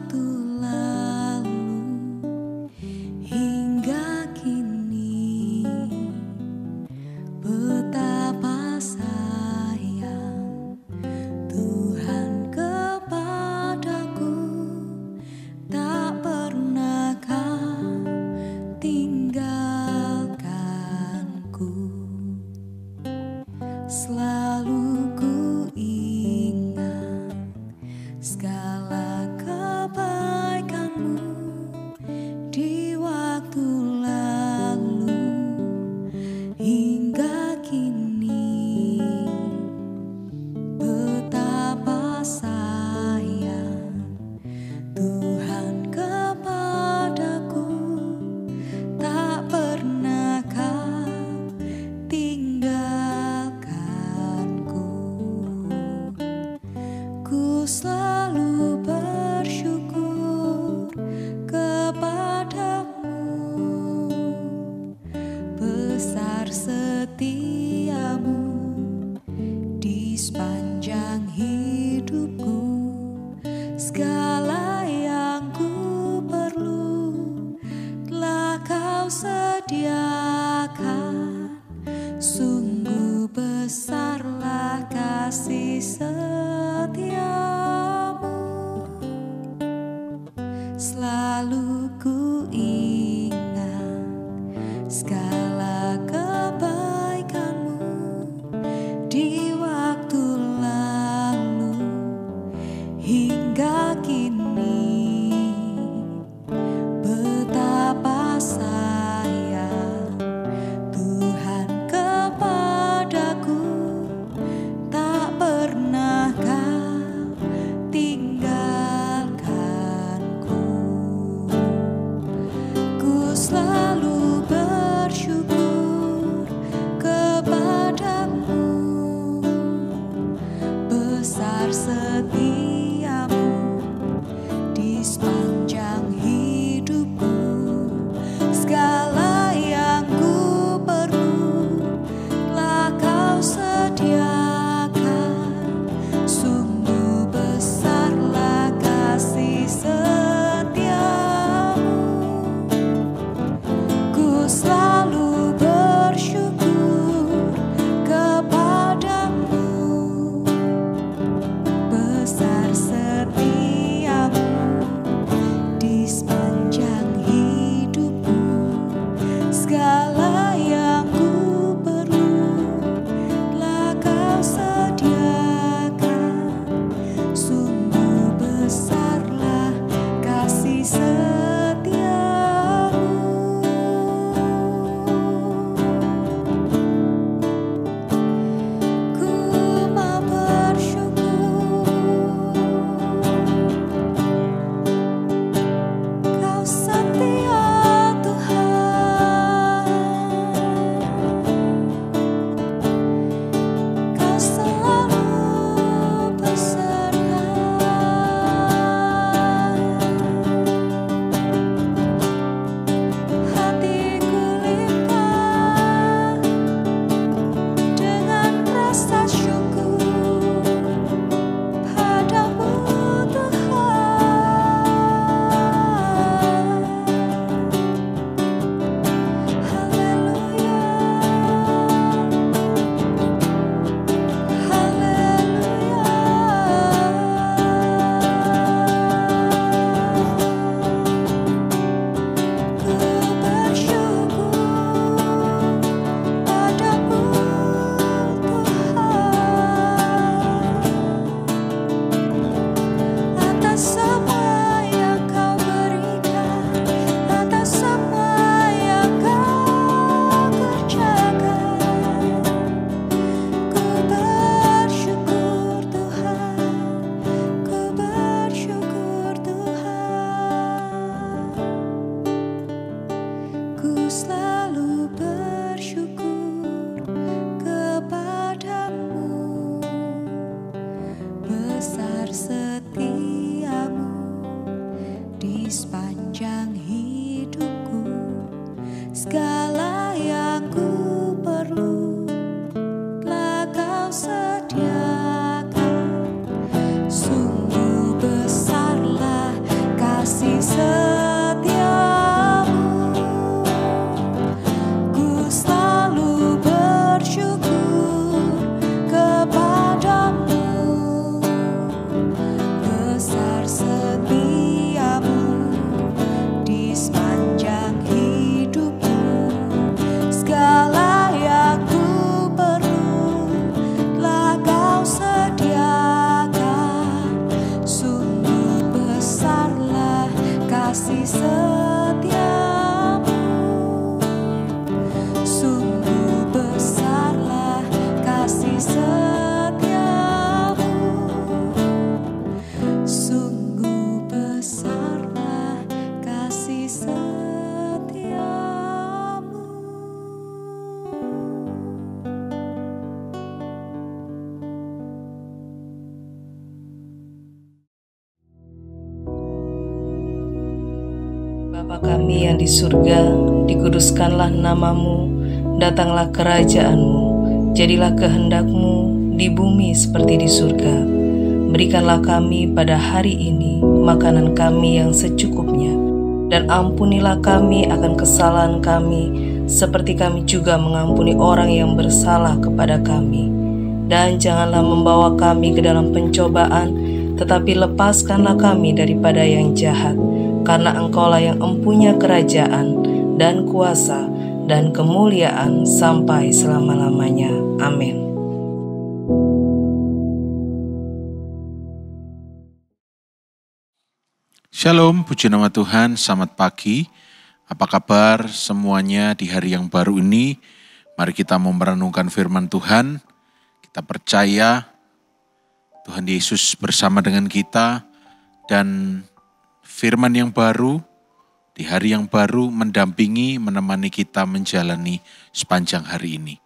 waktu lalu hingga kini, betapa sayang Tuhan kepadaku, tak pernah Kau tinggalkanku. Selalu ku ingat segala kebaikan-Mu di waktu lalu hingga kini, betapa sayang Tuhan kepadaku, tak pernah Kau tinggalkanku. Ku selalu bersyukur kepadamu, besar setiamu di sepanjang hidupku. Segala yang ku perlu telah Kau sediakan, sungguh besarlah kasih setiamu. Selalu ku ingat segala kebaikan-Mu di waktu lalu hingga kini, betapa sayang Tuhan kepadaku, tak pernah Kau tinggalkanku. Ku selalu bersyukur kepadamu, besar setiamu di sepanjang hidupku. Segala yang ku perlu telah Kau sediakan, sungguh besarlah kasih setiamu. Ku selalu bersyukur kepadamu, besar setiamu di sepanjang hidupku. Segala yang ku perlu telah Kau sediakan, sungguh besarlah kasih setiamu. Ku mau bersyukur, Kau setia Tuhan, Kau selalu beserta. Hatiku limpah dengan rasa syukur padamu Tuhan. Haleluya, haleluya. Ku bersyukur padamu Tuhan, atas semua yang Kau berikan, atas semua yang Kau kerjakan. Ku bersyukur Tuhan, ku bersyukur Tuhan. Ku selalu bersyukur kepadamu, besar setiamu di sepanjang hidupku. Segala yang ku perlu telah Kau sediakan, sungguh besarlah kasih setiamu. Ku selalu bersyukur kepadamu. Besar setiamu di sepanjang hidupku. Segala yang ku perlu telah kau sediakan. Sungguh besarlah kasih setiamu. Sungguh besarlah kasih setiamu. Sungguh besarlah kasih setiamu. Bapa kami yang di surga, dikuduskanlah namamu, datanglah kerajaanmu, jadilah kehendak-Mu di bumi seperti di surga. Berikanlah kami pada hari ini makanan kami yang secukupnya, dan ampunilah kami akan kesalahan kami, seperti kami juga mengampuni orang yang bersalah kepada kami. Dan janganlah membawa kami ke dalam pencobaan, tetapi lepaskanlah kami daripada yang jahat. Karena Engkaulah yang empunya kerajaan dan kuasa dan kemuliaan sampai selama-lamanya. Amin. Shalom, puji nama Tuhan, selamat pagi. Apa kabar semuanya di hari yang baru ini? Mari kita mau merenungkan firman Tuhan. Kita percaya Tuhan Yesus bersama dengan kita, dan firman yang baru di hari yang baru mendampingi, menemani kita menjalani sepanjang hari ini.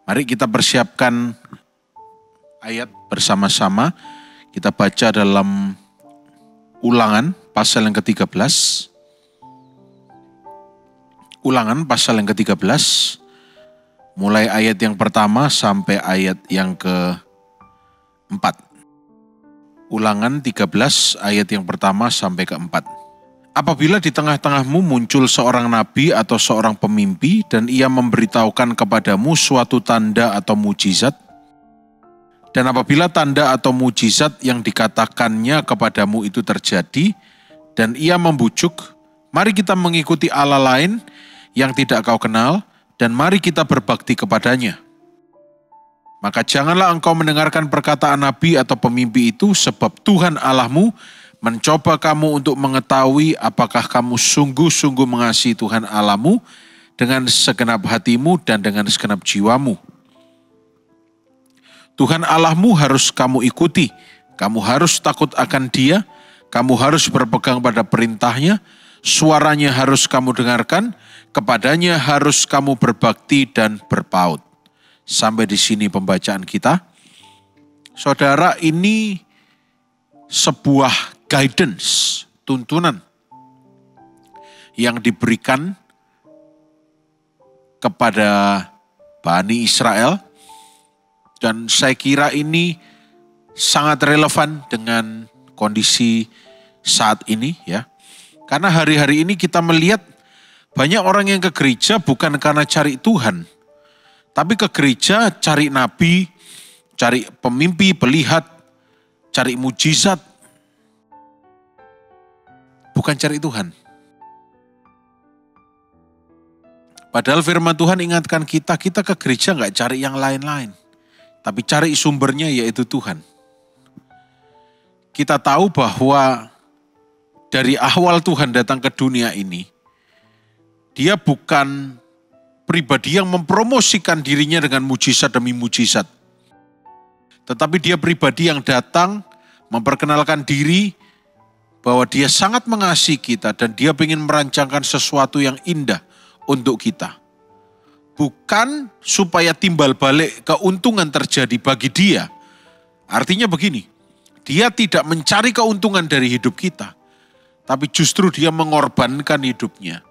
Mari kita persiapkan ayat bersama-sama. Kita baca dalam Ulangan pasal yang ke-13. Ulangan pasal yang ke-13, mulai ayat yang pertama sampai ayat yang ke-4. Ulangan 13 ayat yang pertama sampai ke-4. Apabila di tengah-tengahmu muncul seorang nabi atau seorang pemimpi dan ia memberitahukan kepadamu suatu tanda atau mujizat, dan apabila tanda atau mujizat yang dikatakannya kepadamu itu terjadi, dan ia membujuk, mari kita mengikuti Allah lain yang tidak kau kenal, dan mari kita berbakti kepadanya. Maka janganlah engkau mendengarkan perkataan nabi atau pemimpi itu, sebab Tuhan Allahmu mencoba kamu untuk mengetahui apakah kamu sungguh-sungguh mengasihi Tuhan Allahmu dengan segenap hatimu dan dengan segenap jiwamu. Tuhan Allahmu harus kamu ikuti, kamu harus takut akan Dia, kamu harus berpegang pada perintahnya, suaranya harus kamu dengarkan, kepadanya harus kamu berbakti dan berpaut. Sampai di sini pembacaan kita. Saudara, ini sebuah guidance, tuntunan yang diberikan kepada Bani Israel. Dan saya kira ini sangat relevan dengan kondisi saat ini ya. Karena hari-hari ini kita melihat banyak orang yang ke gereja bukan karena cari Tuhan, tapi ke gereja cari nabi, cari pemimpi, pelihat, cari mujizat. Bukan cari Tuhan. Padahal firman Tuhan ingatkan kita ke gereja gak cari yang lain-lain, tapi cari sumbernya, yaitu Tuhan. Kita tahu bahwa dari awal Tuhan datang ke dunia ini, Dia bukan pribadi yang mempromosikan dirinya dengan mujizat demi mujizat. Tetapi Dia pribadi yang datang memperkenalkan diri bahwa Dia sangat mengasihi kita dan Dia ingin merancangkan sesuatu yang indah untuk kita. Bukan supaya timbal balik keuntungan terjadi bagi Dia. Artinya begini, Dia tidak mencari keuntungan dari hidup kita, tapi justru Dia mengorbankan hidupnya.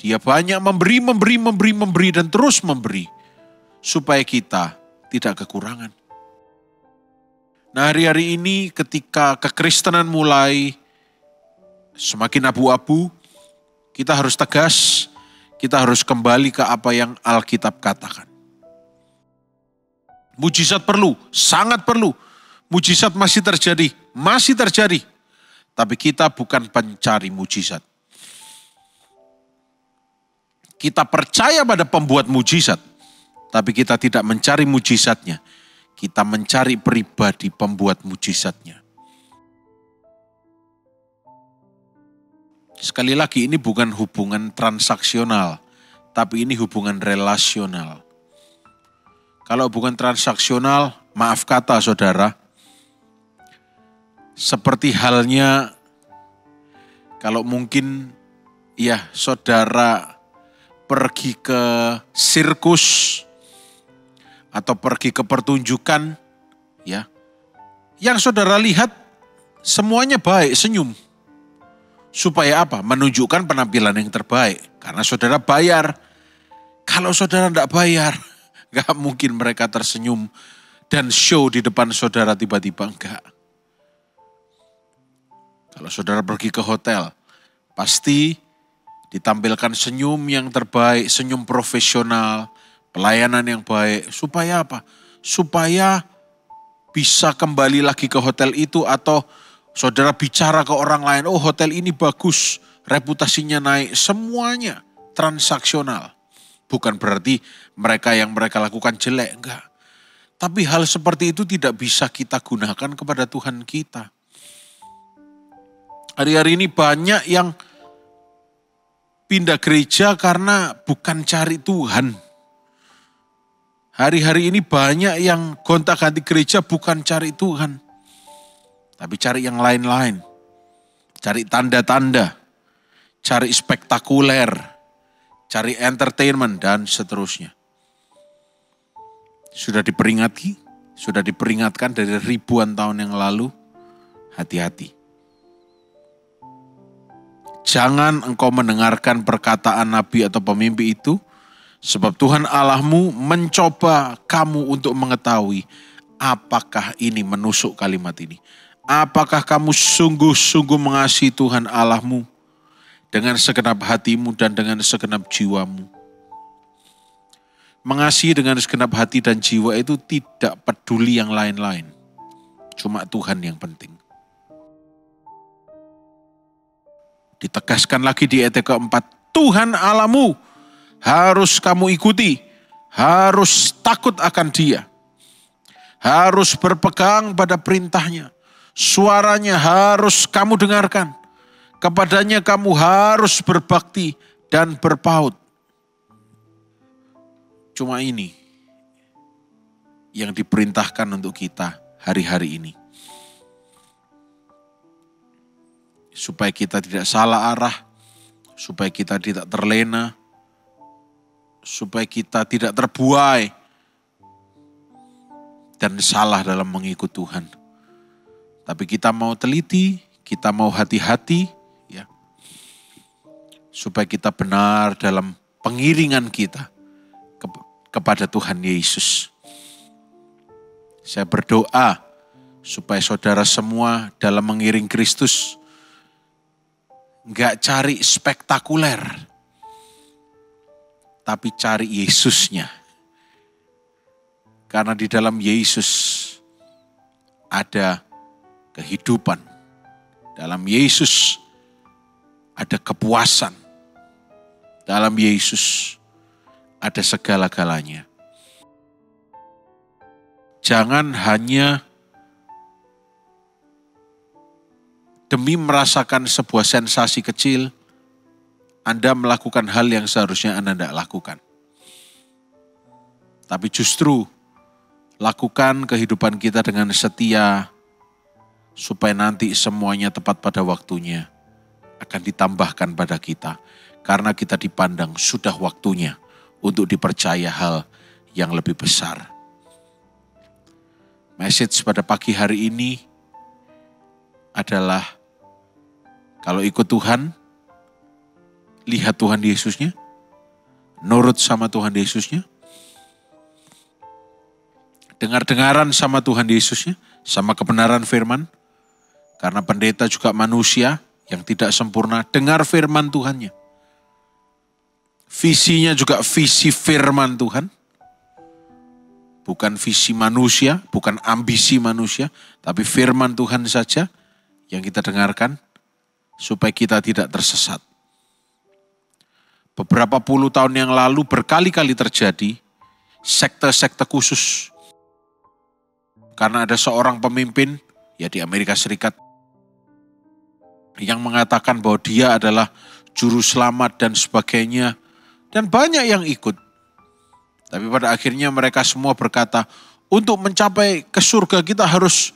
Dia banyak memberi dan terus memberi, supaya kita tidak kekurangan. Nah, hari-hari ini ketika kekristenan mulai semakin abu-abu, kita harus tegas, kita harus kembali ke apa yang Alkitab katakan. Mujizat perlu, sangat perlu. Mujizat masih terjadi. Tapi kita bukan pencari mujizat. Kita percaya pada pembuat mujizat, tapi kita tidak mencari mujizatnya. Kita mencari pribadi pembuat mujizatnya. Sekali lagi, ini bukan hubungan transaksional, tapi ini hubungan relasional. Kalau hubungan transaksional, maaf kata saudara, seperti halnya kalau mungkin ya saudara pergi ke sirkus atau pergi ke pertunjukan, ya, yang saudara lihat semuanya baik, senyum. Supaya apa? Menunjukkan penampilan yang terbaik. Karena saudara bayar. Kalau saudara tidak bayar, gak mungkin mereka tersenyum dan show di depan saudara tiba-tiba, enggak. Kalau saudara pergi ke hotel, pasti ditampilkan senyum yang terbaik, senyum profesional, pelayanan yang baik. Supaya apa? Supaya bisa kembali lagi ke hotel itu, atau saudara bicara ke orang lain, oh hotel ini bagus, reputasinya naik, semuanya transaksional. Bukan berarti mereka yang mereka lakukan jelek, enggak. Tapi hal seperti itu tidak bisa kita gunakan kepada Tuhan kita. Hari-hari ini banyak yang pindah gereja karena bukan cari Tuhan. Hari-hari ini banyak yang gonta-ganti gereja bukan cari Tuhan, tapi cari yang lain-lain. Cari tanda-tanda, cari spektakuler, cari entertainment, dan seterusnya. Sudah diperingatkan dari ribuan tahun yang lalu, hati-hati. Jangan engkau mendengarkan perkataan nabi atau pemimpi itu, sebab Tuhan Allahmu mencoba kamu untuk mengetahui apakah ini, menusuk kalimat ini. Apakah kamu sungguh-sungguh mengasihi Tuhan Allahmu dengan segenap hatimu dan dengan segenap jiwamu. Mengasihi dengan segenap hati dan jiwa itu tidak peduli yang lain-lain. Cuma Tuhan yang penting. Ditegaskan lagi di ayat keempat, Tuhan Allahmu harus kamu ikuti, harus takut akan Dia, harus berpegang pada perintahnya, suaranya harus kamu dengarkan, kepadanya kamu harus berbakti dan berpaut. Cuma ini yang diperintahkan untuk kita hari-hari ini. Supaya kita tidak salah arah, supaya kita tidak terlena, supaya kita tidak terbuai dan salah dalam mengikut Tuhan. Tapi kita mau teliti, kita mau hati-hati, ya, supaya kita benar dalam pengiringan kita kepada Tuhan Yesus. Saya berdoa supaya saudara semua dalam mengiring Kristus enggak cari spektakuler, tapi cari Yesusnya. Karena di dalam Yesus ada kehidupan. Dalam Yesus ada kepuasan. Dalam Yesus ada segala-galanya. Jangan hanya demi merasakan sebuah sensasi kecil, Anda melakukan hal yang seharusnya Anda tidak lakukan. Tapi justru lakukan kehidupan kita dengan setia, supaya nanti semuanya tepat pada waktunya akan ditambahkan pada kita. Karena kita dipandang sudah waktunya untuk dipercaya hal yang lebih besar. Message pada pagi hari ini adalah, kalau ikut Tuhan, lihat Tuhan Yesusnya, nurut sama Tuhan Yesusnya, dengar-dengaran sama Tuhan Yesusnya, sama kebenaran firman, karena pendeta juga manusia, yang tidak sempurna, dengar firman Tuhannya. Visinya juga visi firman Tuhan. Bukan visi manusia, bukan ambisi manusia, tapi firman Tuhan saja yang kita dengarkan supaya kita tidak tersesat. Beberapa puluh tahun yang lalu berkali-kali terjadi sekte-sekte khusus. Karena ada seorang pemimpin, ya di Amerika Serikat, yang mengatakan bahwa dia adalah juru selamat dan sebagainya. Dan banyak yang ikut. Tapi pada akhirnya mereka semua berkata, untuk mencapai ke surga kita harus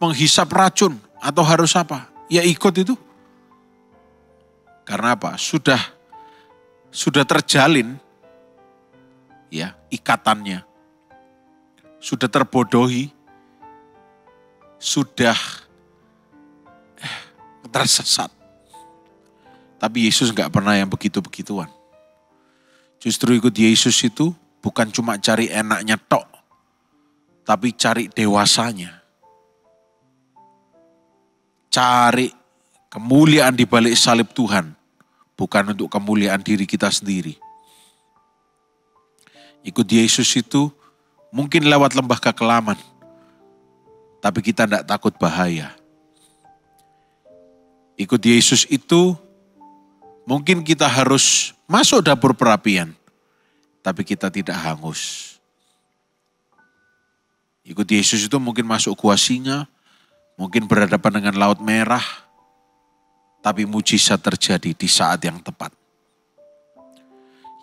menghisap racun atau harus apa? Ya ikut itu. Karena apa? Sudah terjalin ya ikatannya. Sudah terbodohi. Sudah tersesat. Tapi Yesus enggak pernah yang begitu-begituan. Justru ikut Yesus itu bukan cuma cari enaknya tok, tapi cari dewasanya. Cari kemuliaan di balik salib Tuhan, bukan untuk kemuliaan diri kita sendiri. Ikut Yesus itu mungkin lewat lembah kekelaman, tapi kita tidak takut bahaya. Ikut Yesus itu mungkin kita harus masuk dapur perapian, tapi kita tidak hangus. Ikut Yesus itu mungkin masuk gua singa, mungkin berhadapan dengan laut merah, tapi mujizat terjadi di saat yang tepat.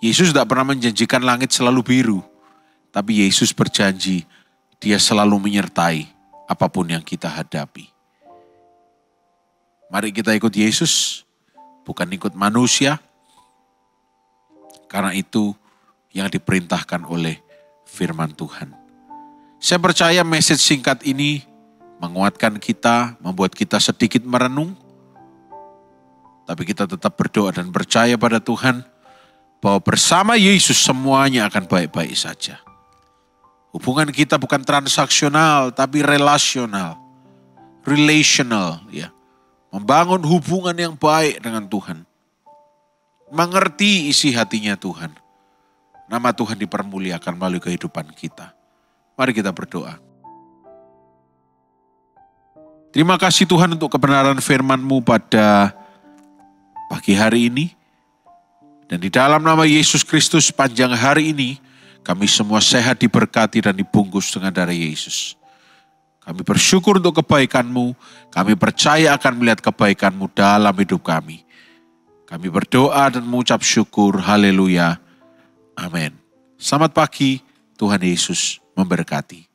Yesus tidak pernah menjanjikan langit selalu biru, tapi Yesus berjanji dia selalu menyertai apapun yang kita hadapi. Mari kita ikut Yesus, bukan ikut manusia, karena itu yang diperintahkan oleh firman Tuhan. Saya percaya message singkat ini menguatkan kita, membuat kita sedikit merenung, tapi kita tetap berdoa dan percaya pada Tuhan bahwa bersama Yesus semuanya akan baik-baik saja. Hubungan kita bukan transaksional, tapi relational, ya. Membangun hubungan yang baik dengan Tuhan. Mengerti isi hatinya Tuhan. Nama Tuhan dipermuliakan melalui kehidupan kita. Mari kita berdoa. Terima kasih Tuhan untuk kebenaran firman-Mu pada pagi hari ini. Dan di dalam nama Yesus Kristus panjang hari ini, kami semua sehat, diberkati dan dibungkus dengan darah Yesus. Kami bersyukur untuk kebaikan-Mu, kami percaya akan melihat kebaikan-Mu dalam hidup kami. Kami berdoa dan mengucap syukur, haleluya, amin. Selamat pagi, Tuhan Yesus memberkati.